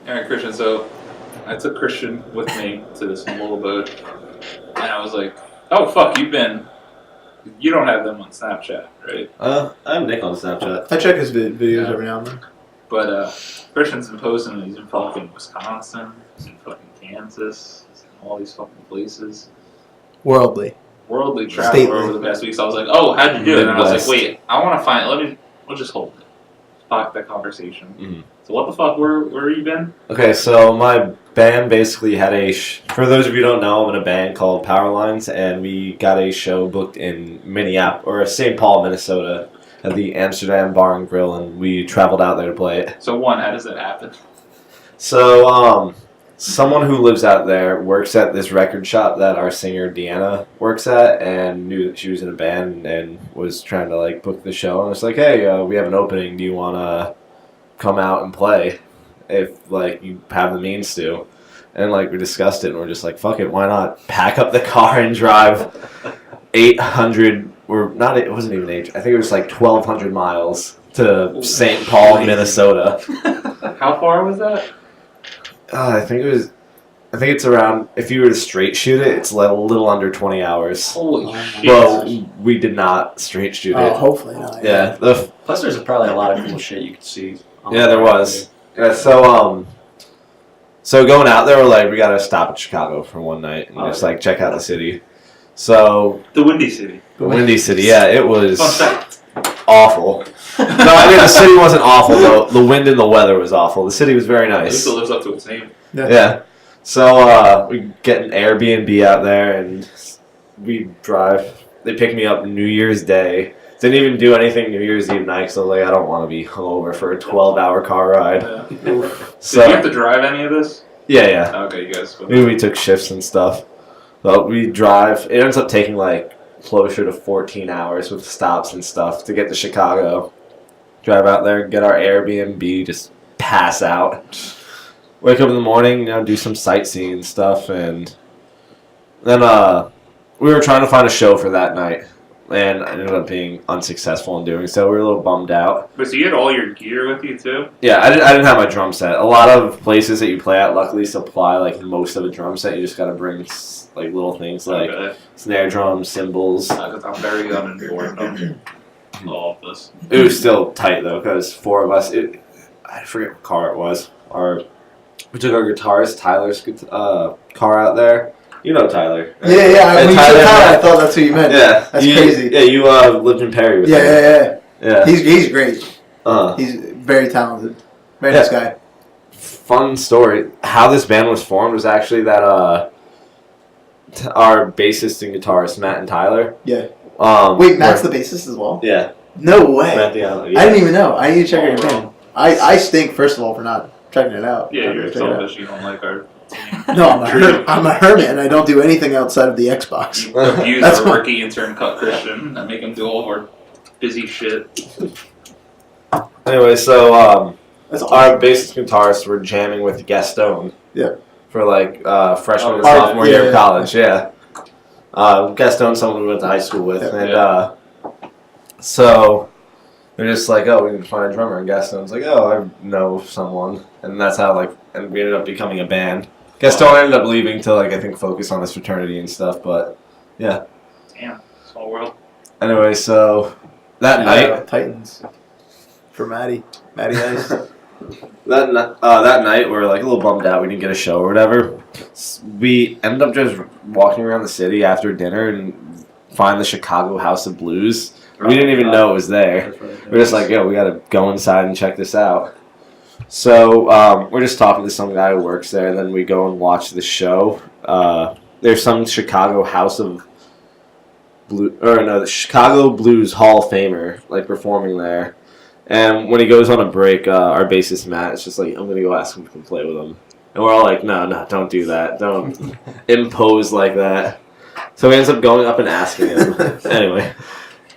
Alright, Christian, so I took Christian with me to this little boat, and I was like, oh, fuck, you don't have them on Snapchat, right? I have Nick on Snapchat. I check his videos every now and then. But Christian's been posting, he's in fucking Wisconsin, he's in fucking Kansas, he's in all these fucking places. Worldly Travel over the past week, so I was like, oh, how'd you do it? And I was like, wait, I want to find, we'll just hold it. Fuck that conversation. Mm-hmm. So what the fuck, where you been? Okay, so my band basically had for those of you who don't know, I'm in a band called Power Lines, and we got a show booked in Minneapolis, or St. Paul, Minnesota, at the Amsterdam Bar and Grill, and we traveled out there to play it. So how does that happen? So, someone who lives out there works at this record shop that our singer Deanna works at, and knew that she was in a band and was trying to like book the show. And it's like, hey, we have an opening. Do you want to come out and play if like you have the means to? And like we discussed it, and we're just like, fuck it, why not pack up the car and drive 800 or not? It wasn't even 800. I think it was like 1,200 miles to St. Paul, Minnesota. How far was that? I think it's around, if you were to straight shoot it, it's a little under 20 hours. Holy shit. Well, we did not straight shoot it. Hopefully not. Yeah. Plus, there's probably a lot of cool shit you could see. Yeah, there was. Yeah, so going out there, we're like, we gotta stop at Chicago for one night and just like check out the city. So the Windy City. The Windy City, yeah, it was Fun fact. awful. No, I mean the city wasn't awful though. The wind and the weather was awful. The city was very At nice. least it lives up to its name. Yeah. So we get an Airbnb out there and we drive. They pick me up New Year's Day. Didn't even do anything New Year's Eve night, so like I don't want to be hungover for a 12-hour car ride. Yeah. So, did you have to drive any of this? Yeah. Okay, you guys. We took shifts and stuff. But we drive. It ends up taking like closer to 14 hours with stops and stuff to get to Chicago. Drive out there, get our Airbnb, just pass out. Wake up in the morning, do some sightseeing and stuff, and then we were trying to find a show for that night, and I ended up being unsuccessful in doing so. We were a little bummed out. But so you had all your gear with you too? Yeah, I didn't have my drum set. A lot of places that you play at luckily supply like most of a drum set. You just gotta bring like little things like snare drums, cymbals. Because I'm very uninformed on all of this. It was still tight though, because four of us. I forget what car it was. We took our guitarist Tyler's car out there. You know Tyler. Right? Yeah. When you said Tyler, I thought that's who you meant. Yeah, that's crazy. Yeah, you lived in Perry with him. Yeah. He's great. He's very talented. Very nice guy. Fun story. How this band was formed was actually that our bassist and guitarist Matt and Tyler. Yeah. Wait, Matt's the bassist as well? Yeah. No way. Matt Diallo, I didn't even know. I need to check your band. I stink first of all for not checking it out. Yeah, you're selfish. You don't like our team. No, I'm a hermit, and I don't do anything outside of the Xbox. You abuse our rookie intern Cut Christian and make him do all of our busy shit. Anyway, so awesome. our bassist and guitarist were jamming with Gaston. Yeah. For like freshman and sophomore year of college. Yeah. Gaston, someone we went to high school with, so they're just like, oh, we need to find a drummer, and Gaston's like, oh, I know someone, and that's how and we ended up becoming a band. Gaston ended up leaving to I think focus on his fraternity and stuff, but yeah. Damn, small world. Anyway, so that night, Titans for Maddie Ice. that night we were like a little bummed out. We didn't get a show or whatever. We ended up just walking around the city after dinner and find the Chicago House of Blues. We didn't even know it was there. We're just like, yo, we gotta go inside and check this out. So we're just talking to some guy who works there, and then we go and watch the show. There's some Chicago House of the Chicago Blues Hall of Famer performing there. And when he goes on a break, our bassist Matt is just like, I'm gonna go ask him if we can play with him. And we're all like, no, don't do that. Don't impose like that. So he ends up going up and asking him. Anyway.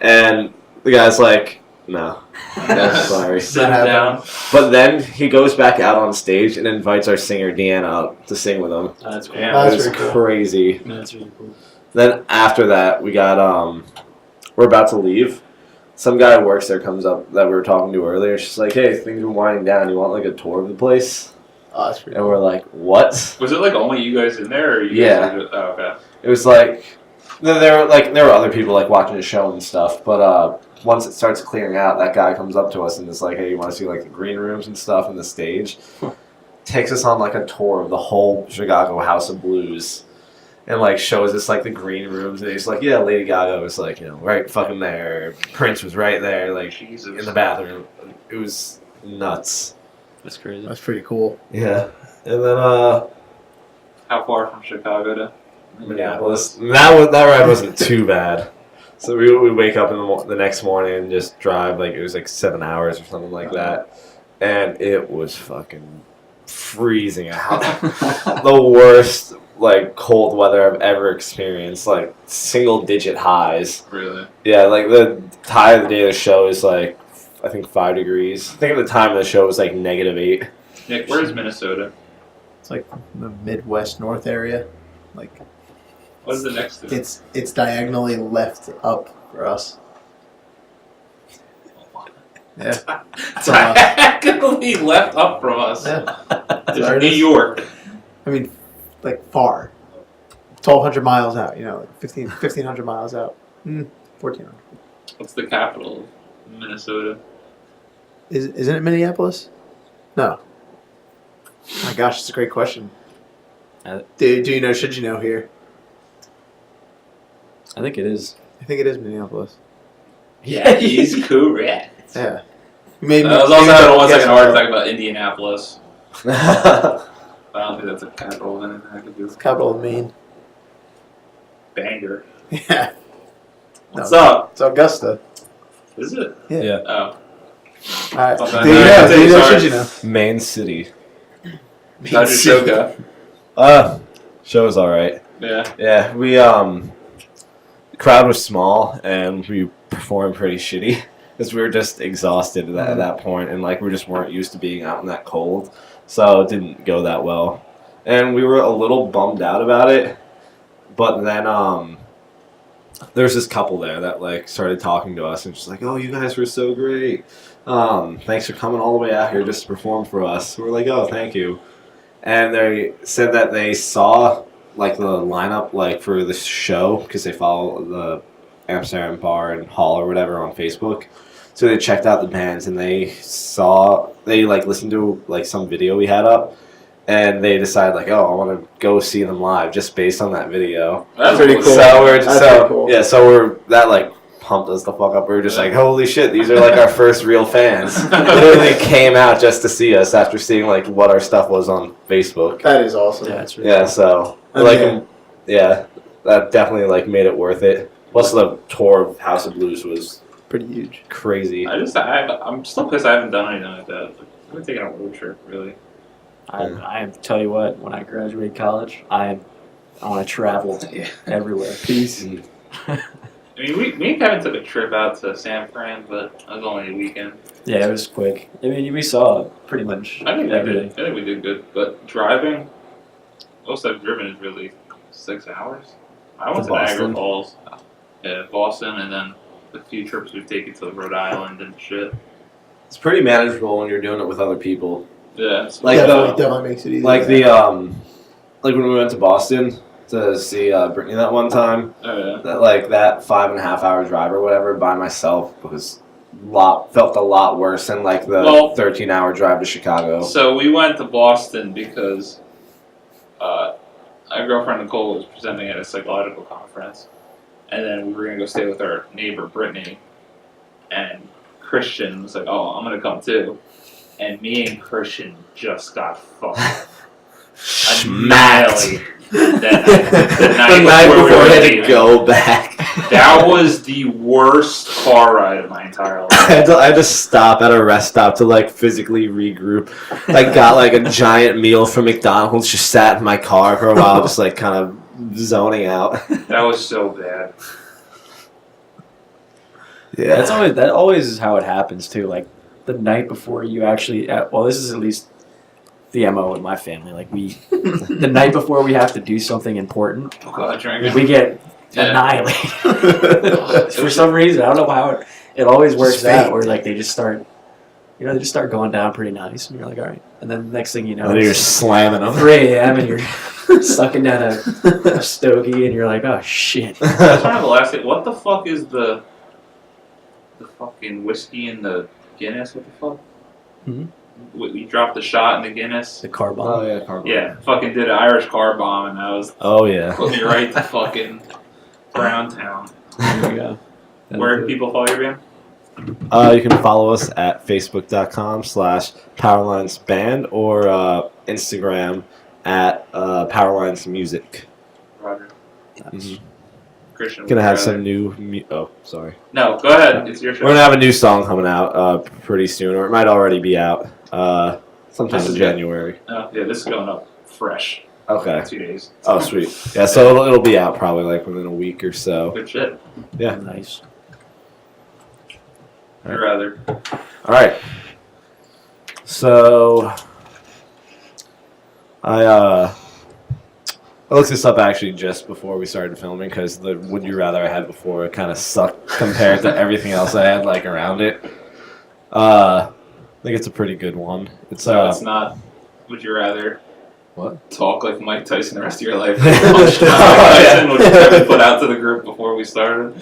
And the guy's like, no. Sorry. Sit down. But then he goes back out on stage and invites our singer Deanna up to sing with him. That's cool. Yeah, it was crazy. That's really cool. Then after that, we got, we're about to leave. Some guy who works there comes up that we were talking to earlier. She's like, hey, things are winding down. You want a tour of the place? Oh, that's pretty And we're like, what? Was it like only you guys in there? Or you Yeah. Guys were just, okay. It was like there were other people like watching the show and stuff, but once it starts clearing out, that guy comes up to us and is like, "Hey, you want to see like the green rooms and stuff and the stage?" Takes us on like a tour of the whole Chicago House of Blues, and like shows us like the green rooms. And he's like, "Yeah, Lady Gaga was like right fucking there. Prince was right there, like Jesus. in the bathroom. It was nuts." That's crazy. That's pretty cool. Yeah, and then How far from Chicago to Minneapolis. That ride wasn't too bad. So we wake up in the next morning and just drive it was like 7 hours or something like that, and it was fucking freezing out. The worst like cold weather I've ever experienced. Like single digit highs. Really? Yeah, like the high of the day of the show is like I think 5 degrees. I think at the time of the show it was like -8. Nick, where's Minnesota? It's like the Midwest North area. Like What is the next thing? it's diagonally left up for us. Yeah. Diagonally left up from us. Yeah. It's New York. I mean, like far. 1,200 miles out. Like 1,500 miles out. 1,400. What's the capital of Minnesota? Isn't it Minneapolis? No. My gosh, it's a great question. Do you know? Should you know here? I think it is. I think it is Minneapolis. Yeah, he's correct. Yeah. Maybe. I was also having a 1 second heart guess attack about Indianapolis. I don't think that's a capital of anything I could do. It's capital of Maine. Banger. Yeah. What's up? It's Augusta. Is it? Yeah. Oh. All right. Okay. Do you know? Do you know? Sorry. Should you know? Main City. How'd your show go? Show was alright. Yeah. Yeah, we the crowd was small and we performed pretty shitty because we were just exhausted at that point and like we just weren't used to being out in that cold, so it didn't go that well, and we were a little bummed out about it. But then there's this couple there that like started talking to us and just like, "Oh, you guys were so great. Thanks for coming all the way out here just to perform for us." We're like, "Oh, thank you." And they said that they saw like the lineup like for the show because they follow the Amsterdam Bar and Hall or whatever on Facebook. So they checked out the bands and they like listened to like some video we had up, and they decided like, "Oh, I want to go see them live" just based on that video. That's pretty cool. So we're That's pretty cool. yeah, so we're that like pumped us the fuck up. We were just like, "Holy shit, these are like our first real fans." Literally came out just to see us after seeing like what our stuff was on Facebook. That is awesome. Yeah, it's really Yeah, so Oh, like yeah. yeah, that definitely like made it worth it. Plus the tour of House of Blues was Pretty huge. crazy. I'm still pissed I haven't done anything like that. I haven't taken a road trip, really. I tell you what, when I graduate college, I want to travel everywhere. Peace. I mean, me and Kevin took a trip out to San Fran, but it was only a weekend. Yeah, it was quick. I mean, we saw pretty much I think everything. we did good. But driving, most I've driven is really 6 hours. I went To to Niagara Boston? Falls, Boston, and then the few trips we've taken to Rhode Island and shit. It's pretty manageable when you're doing it with other people. Yeah, it's Like Definitely makes it easy. Like like when we went to Boston to see Brittany that one time. oh yeah. That 5.5 hour drive or whatever by myself felt a lot worse than like the 13-hour drive to Chicago. So we went to Boston because our girlfriend Nicole was presenting at a psychological conference, and then we were gonna go stay with our neighbor Brittany, and Christian was like, "Oh, I'm gonna come too," and me and Christian just got fucked. Smacked. The The night before I had to go back. That was the worst car ride of my entire life. I had to stop at a rest stop to like physically regroup. I got like a giant meal from McDonald's, just sat in my car for a while, just like kind of zoning out. That was so bad. Yeah. That always is how it happens too. Like the night before you actually, well, this is at least the MO in my family. Like the night before we have to do something important, we get annihilated. For some reason, I don't know how it always works Just fate. out. Where like they just start You know, they just start going down pretty nice, and you're like, all right. And then the next thing you know, And then you're it's slamming them. 3 a.m. and you're sucking down a stogie, and you're like, oh shit. I just want to ask it. What the fuck is the fucking whiskey in the Guinness? What the fuck? Hmm? We dropped the shot in the Guinness. The car bomb. Oh yeah, carbon. Yeah, fucking did an Irish car bomb, and that was Oh yeah. put me right to fucking Brown Town. There you go. Where can people follow your band? You can follow us at facebook.com/powerlinesband or Instagram at powerlinesmusic. Roger. Mhm. Christian. Gonna would have you some rather- new. Oh, sorry. No, go ahead. It's your show. We're gonna have a new song coming out pretty soon, or it might already be out sometime This in is January. Oh, yeah, this is going up fresh. Okay. 2 days. Oh, sweet. Yeah, so it'll be out probably like within a week or so. Good shit. Yeah. Nice. I'd rather. All right. So I looked this up actually just before we started filming because the Would You Rather I had before kind of sucked compared to everything else I had like around it. I think it's a pretty good one. It's So it's not. Would you rather what? talk like Mike Tyson the rest of your life? Oh, Mike yeah. Tyson, which Kevin put out to the group before we started.